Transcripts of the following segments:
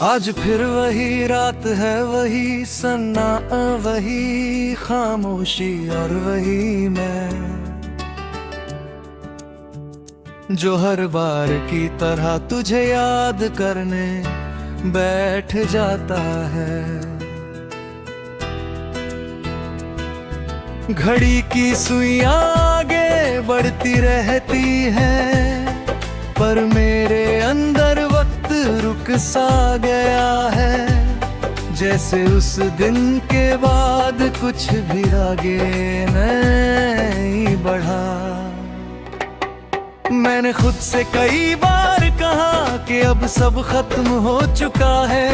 आज फिर वही रात है, वही सन्ना, वही खामोशी और वही मैं, जो हर बार की तरह तुझे याद करने बैठ जाता है। घड़ी की सुइयां आगे बढ़ती रहती हैं, पर मेरे अंदर वक्त रुक सा गया है। जैसे उस दिन के बाद कुछ भी आगे नहीं बढ़ा। मैंने खुद से कई बार कहा कि अब सब खत्म हो चुका है,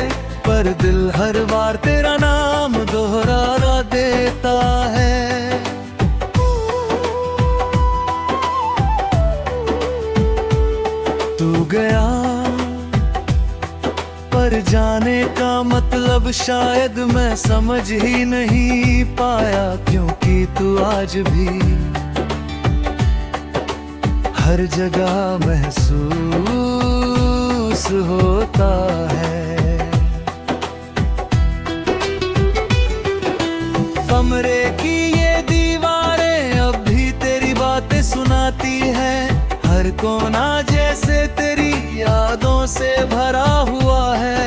पर दिल हर बार तेरा नाम दोहरा देता है। तू गया पर जाने का मतलब शायद मैं समझ ही नहीं पाया, क्योंकि तू आज भी हर जगह महसूस होता है। कमरे की ये दीवारें अब भी तेरी बातें सुनाती हैं, हर कोना जैसे तेरी यादों से भरा हुआ है।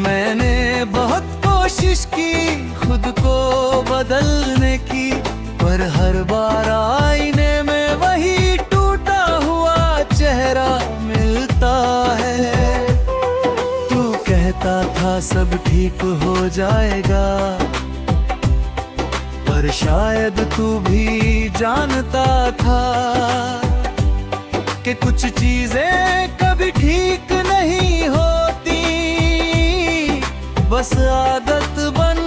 मैंने बहुत कोशिश की खुद को बदलने की, पर हर बार आईने में वही टूटा हुआ चेहरा मिलता है। तू कहता था सब ठीक हो जाएगा, पर शायद तू भी जानता था कि कुछ चीजें कभी ठीक नहीं होती, बस आदत बन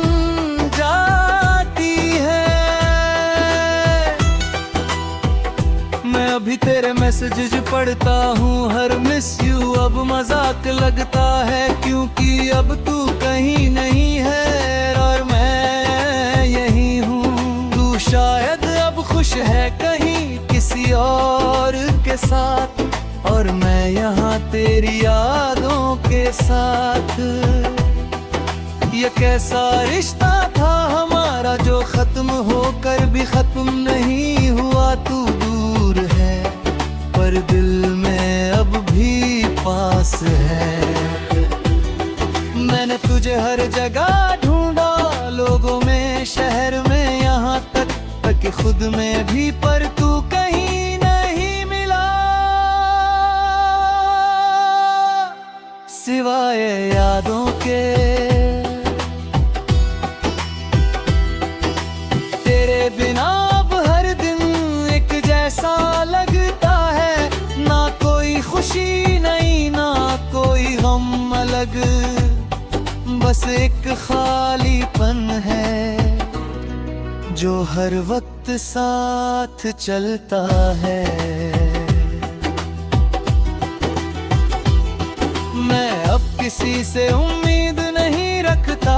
जाती है। मैं अभी तेरे मैसेजेस पढ़ता हूँ, हर मिस यू अब मजाक लगता है, क्योंकि अब तू कहीं नहीं है और मैं यही हूँ। तू शायद अब खुश है कहीं किसी और के साथ, और मैं यहाँ तेरी यादों के साथ। ये कैसा रिश्ता था हमारा जो खत्म होकर भी खत्म नहीं हुआ। तू दूर है पर दिल में अब भी पास है। मैंने तुझे हर जगह ढूंढा, लोगों में, शहर में, यहाँ तक कि खुद में भी, पर तू कहीं नहीं मिला सिवाय यादों के। तेरे बिना अब हर दिन एक जैसा लगता है, ना कोई खुशी नहीं ना कोई गम अलग, बस एक खालीपन है जो हर वक्त साथ चलता है। मैं अब किसी से उम्मीद नहीं रखता,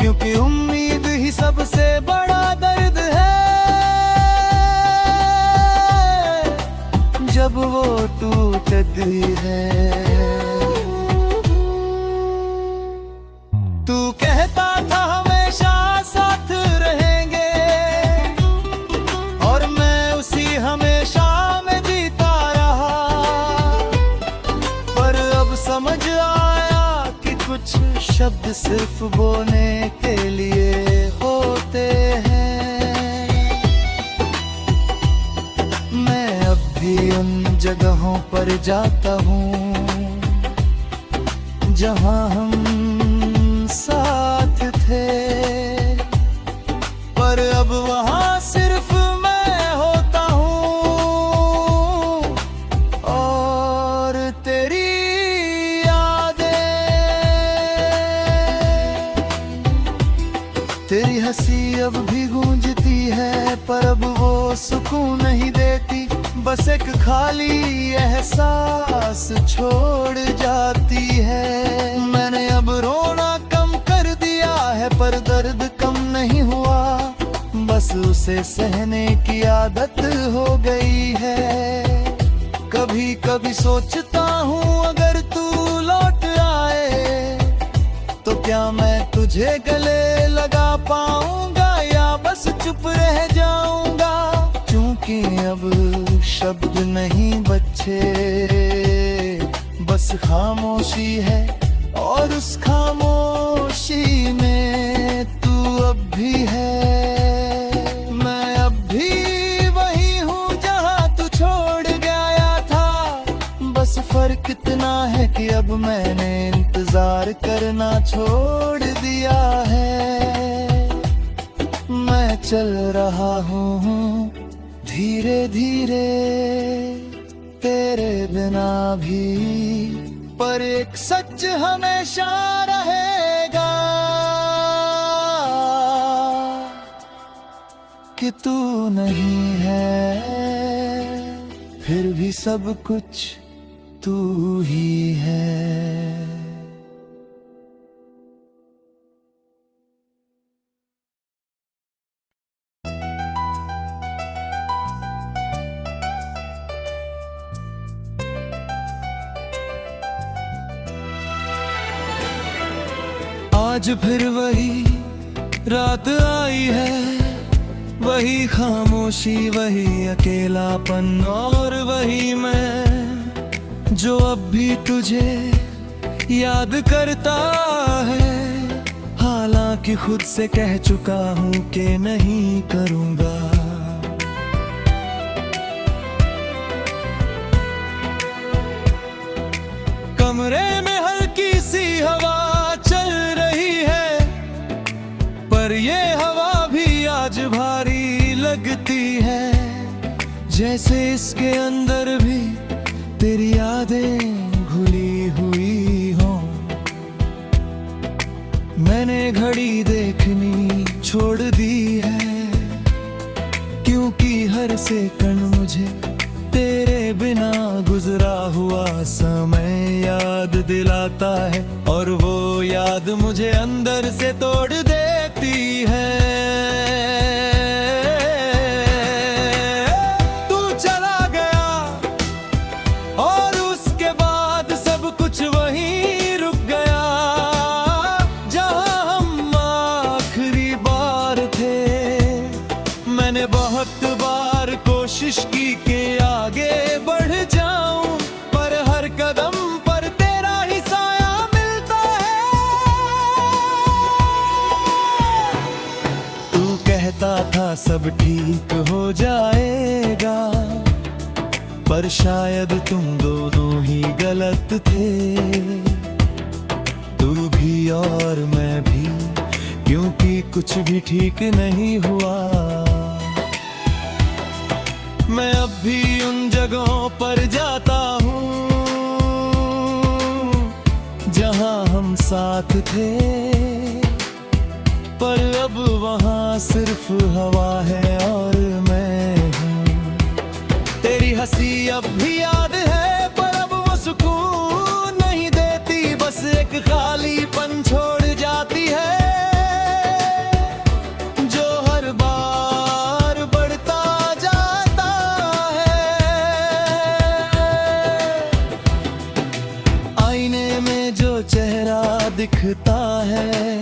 क्योंकि उम्मीद ही सबसे बड़ा दर्द है। जब वो टूटती है, तू कहता था हमेशा साथ रहेंगे, और मैं उसी हमेशा में जीता रहा। पर अब समझ आया कि कुछ शब्द सिर्फ बोलने के लिए होते हैं। मैं अब भी उन जगहों पर जाता हूँ जहाँ हम साथ थे, पर अब वहाँ सिर्फ मैं होता हूँ और तेरी यादें। तेरी हंसी अब भी गूंजती है, पर अब वो सुकून नहीं देती, बस एक खाली एहसास छोड़ जाती है। मैंने अब रोना कम कर दिया है, पर दर्द कम नहीं हुआ, बस उसे सहने की आदत हो गई है। कभी कभी कभी सोचता हूँ अगर तू लौट आए तो क्या मैं तुझे गले लगा पाऊंगा या बस चुप रह जाऊंगा। क्योंकि अब शब्द नहीं बचे, बस खामोशी है और उस खामोशी में तू अब भी है। मैं अब भी वही हूँ जहाँ तू छोड़ गया था, बस फर्क इतना है कि अब मैंने इंतजार करना छोड़ दिया है। मैं चल रहा हूँ धीरे धीरे तेरे बिना भी, पर एक सच हमेशा रहेगा कि तू नहीं है, फिर भी सब कुछ तू ही है। आज फिर वही रात आई है, वही खामोशी, वही अकेलापन और वही मैं जो अब भी तुझे याद करता है। हालांकि खुद से कह चुका हूँ कि नहीं करूँगा। कमरे में हल्की सी हवा चल रही है, पर ये हवा भी आज भारी लगती है, जैसे इसके अंदर भी तेरी यादें घुली हुई हो। मैंने घड़ी देखनी छोड़ दी है, क्योंकि हर सेकंड मुझे तेरे बिना गुजरा हुआ समय याद दिलाता है, और वो याद मुझे अंदर से तोड़ देती है। तू चला गया और उसके बाद सब कुछ वहीं रुक गया, जहां हम आखिरी बार थे। मैंने बहुत बार कोशिश की कि आगे बढ़ जाऊं, पर हर कदम पर तेरा ही साया मिलता है। तू कहता था सब ठीक हो जाएगा, पर शायद तुम दोनों ही गलत थे। तू भी और मैं भी, क्योंकि कुछ भी ठीक नहीं हुआ। मैं अब भी उन जगहों पर जाता हूँ जहाँ हम साथ थे, पर अब वहाँ सिर्फ हवा है और मैं हूँ। तेरी हंसी अब भी याद है, पर अब वो सुकून नहीं देती, बस एक खालीपन छोड़ जाती है, जो हर बार बढ़ता जाता है। आईने में जो चेहरा दिखता है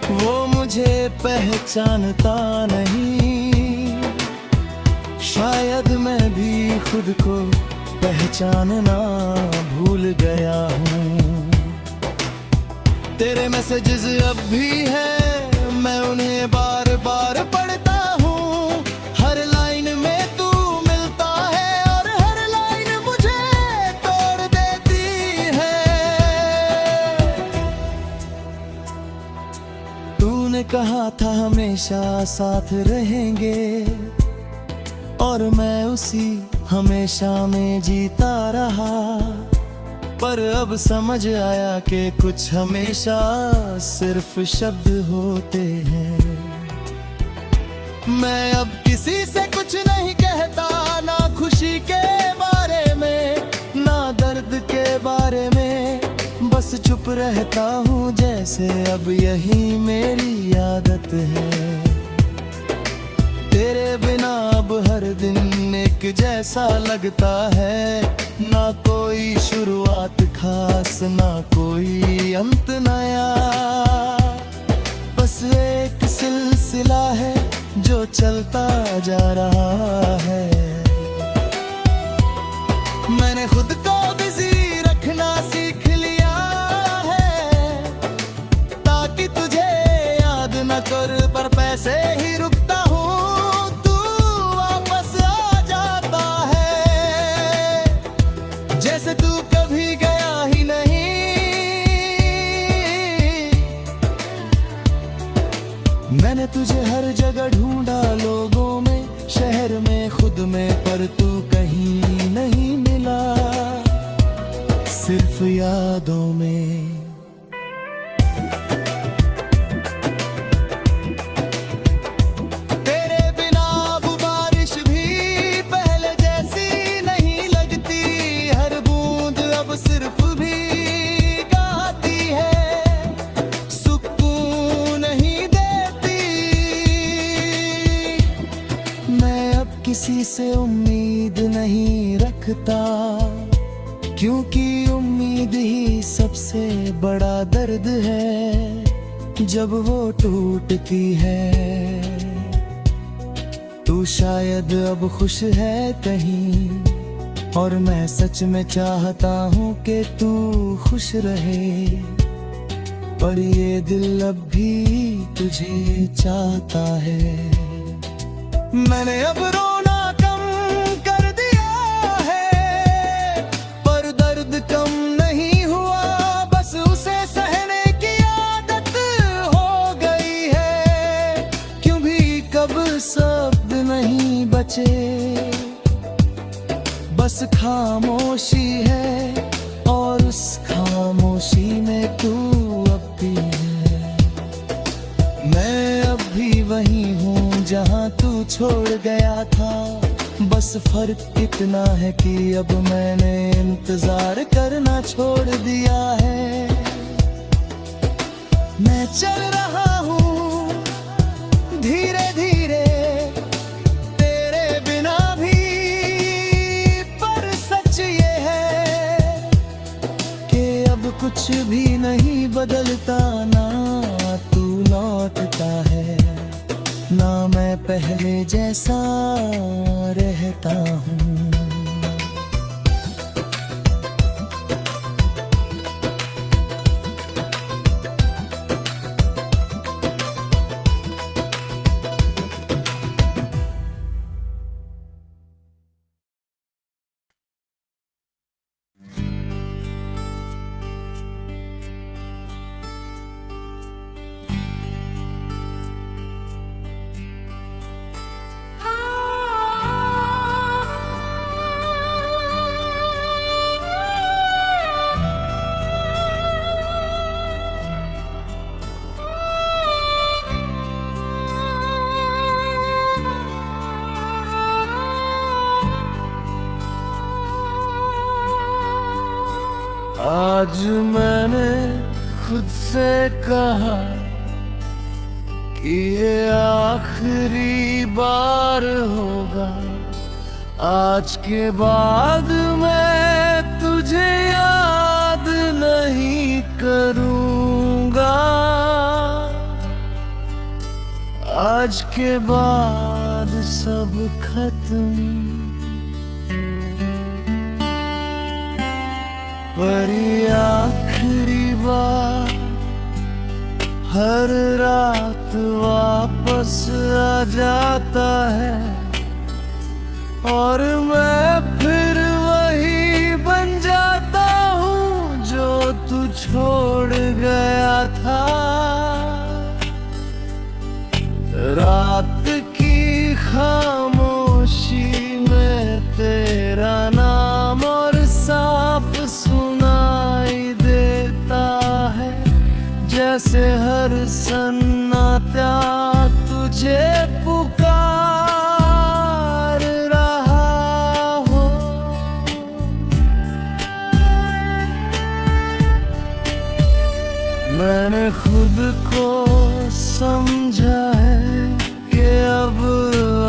वो मुझे पहचानता नहीं। शायद मैं भी खुद को पहचानना भूल गया हूँ। तेरे मैसेजेस अब भी हैं, मैं उन्हें बार बार पढ़ता हूँ। हर लाइन में तू मिलता है और हर लाइन मुझे तोड़ देती है। तूने कहा था हमेशा साथ रहेंगे, और मैं उसी हमेशा में जीता रहा, पर अब समझ आया कि कुछ हमेशा सिर्फ शब्द होते हैं। मैं अब किसी से कुछ नहीं कहता, ना खुशी के बारे में ना दर्द के बारे में, बस चुप रहता हूँ जैसे अब यही मेरी आदत है। तेरे बिना अब हर दिन एक जैसा लगता है, ना कोई शुरुआत खास, ना कोई अंत नया, बस एक सिलसिला है जो चलता जा रहा है। मैंने खुद को बिजी रखना सीख लिया है, ताकि तुझे याद न कर, पर पैसे ही रुकता हूँ, तू वापस आ जाता है, जैसे तू कभी गया ही नहीं। मैंने तुझे हर जगह ढूंढा, लोगों में, शहर में, खुद में, पर तू कहीं नहीं मिला, सिर्फ यादों में। तेरे बिना अब बारिश भी पहले जैसी नहीं लगती, हर बूंद अब सिर्फ भी गाती है, सुकून नहीं देती। मैं अब किसी से उम्मीद नहीं रखता, क्योंकि उम्मीद ही सबसे बड़ा दर्द है जब वो टूटती है। तू शायद अब खुश है कहीं, और मैं सच में चाहता हूँ कि तू खुश रहे, पर ये दिल अब भी तुझे चाहता है। मैंने अब रोना कम कर दिया है, पर दर्द कम नहीं हुआ, बस उसे सहने की आदत हो गई है। क्यों भी कब शब्द नहीं बचे, बस खामोशी है, और उस खामोशी में तू अब भी है। मैं अब भी वही हूँ जहाँ तू छोड़ गया था, बस फर्क इतना है कि अब मैंने इंतजार करना छोड़ दिया है। मैं चल रहा हूँ धीरे धीरे तेरे बिना भी, पर सच ये है कि अब कुछ भी नहीं बदलता, ना तू लौटता है, ना मैं पहले जैसा रहता हूँ। आज मैंने खुद से कहा कि ये आखिरी बार होगा, आज के बाद मैं तुझे याद नहीं करूँगा, आज के बाद सब खत्म। पर ये आखिरी बार हर रात वापस आ जाता है, और मैं फिर वही बन जाता हूँ जो तू छोड़ गया था। रात की खामोशी में तेरा नाम और साफ सुनाई देता है, जैसे हर सन्नाटा तुझे पुकार रहा हो। मैंने खुद को समझा है कि अब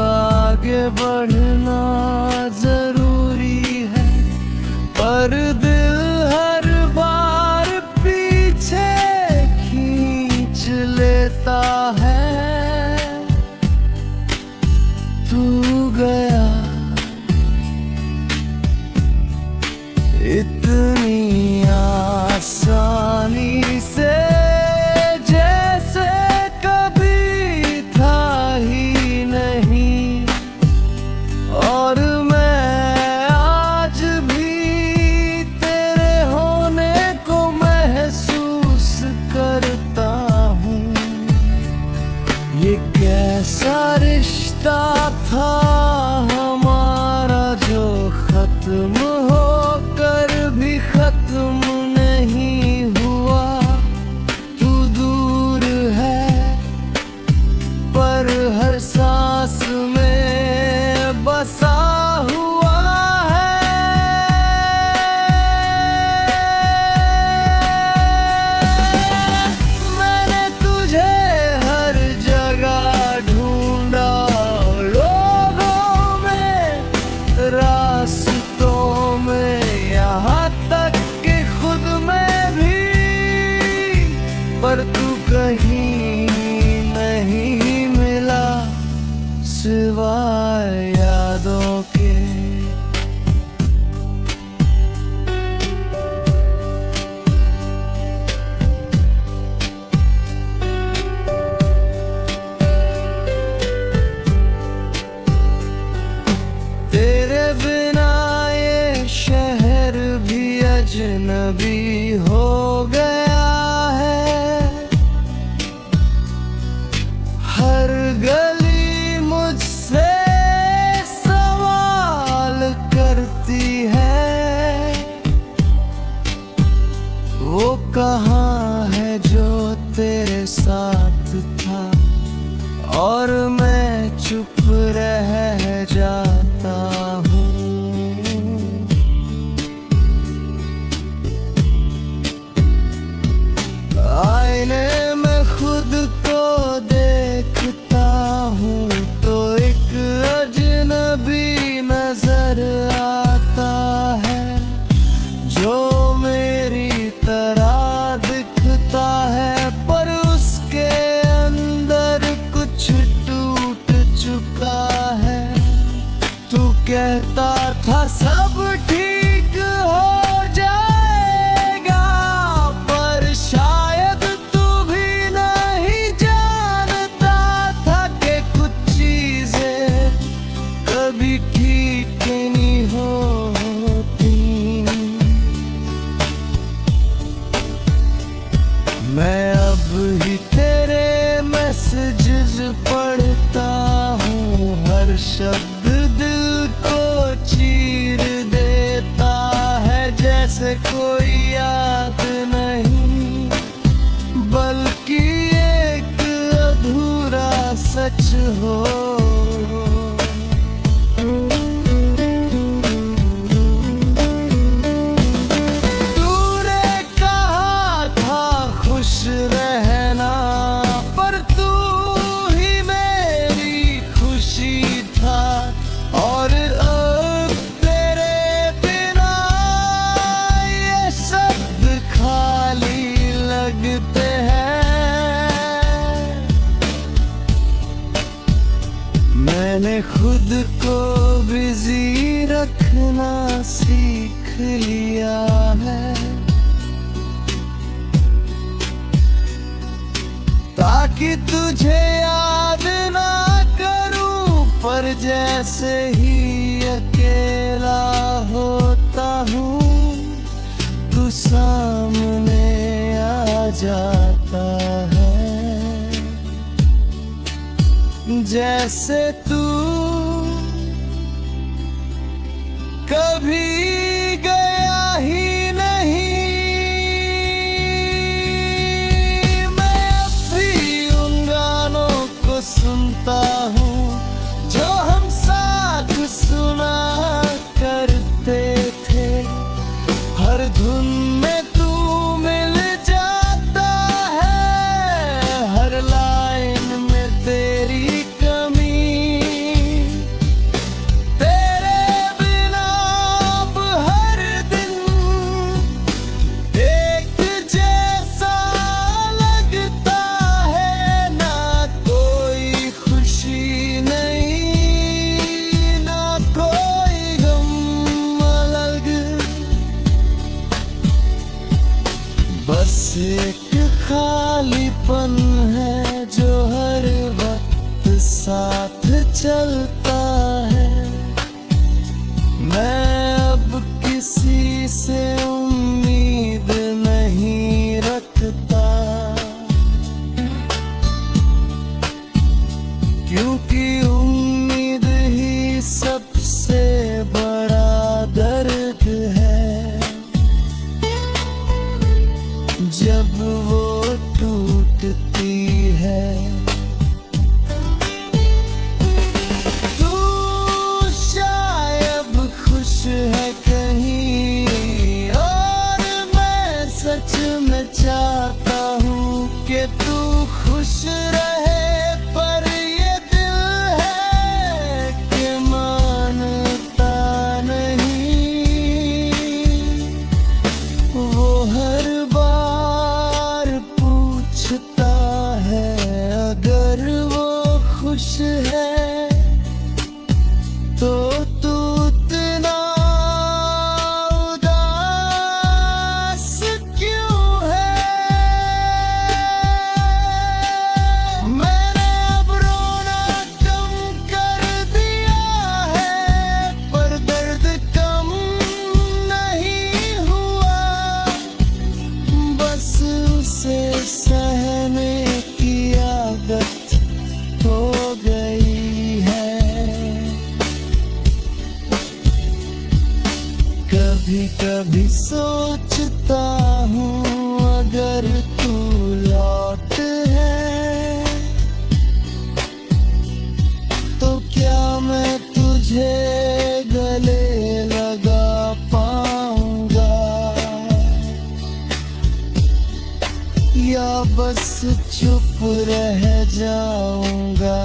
आगे बढ़ना जरूरी है, पर तू कहीं नहीं मिला सिवाय यादों के। तेरे बिना ये शहर भी अजनबी हो गया है। हर गली मुझसे सवाल करती है, वो कहाँ है जो तेरे साथ था, और मैं चुप रह जाता हूँ। आईने में खुद को देखता हूँ तो एक अजनबी नजर आता है, जो मेरी तरह दिखता है पर उसके अंदर कुछ टूट चुका है। तू कहता था सब ठीक हो जाएगा, पर शायद तू भी नहीं जानता था कि कुछ चीजें कभी ठीक नहीं होती। मैं अब ही तेरे मैसेजेस पढ़ता हूँ, हर शब्द दिल को चीर देता है, जैसे कोई याद नहीं बल्कि एक अधूरा सच हो। तूने कहा था खुश रहना, पर तू ही मेरी खुशी था, और अब तेरे बिना ये शब्द खाली लगते हैं। मैंने खुद को बिजी रखना सीख लिया है, ताकि तुझे याद ना करूं, पर जैसे ही अकेला होता हूँ तू सामने आ जाता है। जैसे तू कभी गया ही नहीं। मैं अब भी उन गानों को सुनता हूँ जो हम साथ सुना करते थे, हर धुन में तू मिल जाता है, हर लाइन में तेरी कमी। तेरे बिना अब हर दिन एक जैसा लगता है, ना कोई खुशी नहीं ना कोई गम अलग, बस एक खालीपन है जो हर वक्त साथ चलता है। मैं अब किसी से उम्मीद नहीं रखता, क्योंकि उम्मीद ही सबसे बड़ा दर्द है। जब वो टूटती है या बस चुप रह जाऊंगा,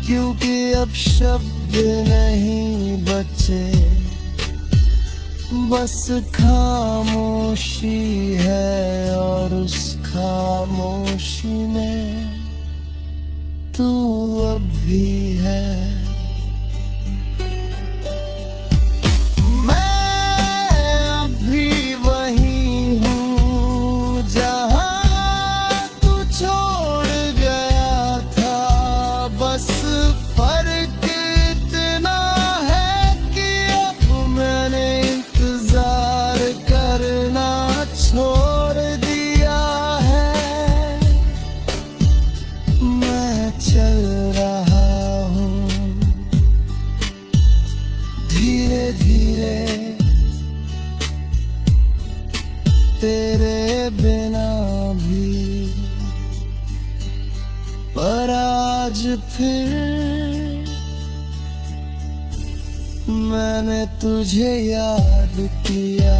क्योंकि अब शब्द नहीं बचे, बस खामोशी है और उस खामोशी में तू अब भी है। बस फर्क इतना है कि अब मैंने इंतजार करना छोड़ दिया है। मैं चल रहा हूँ धीरे धीरे तेरे बिना भी, पर आज फिर मैंने तुझे याद किया।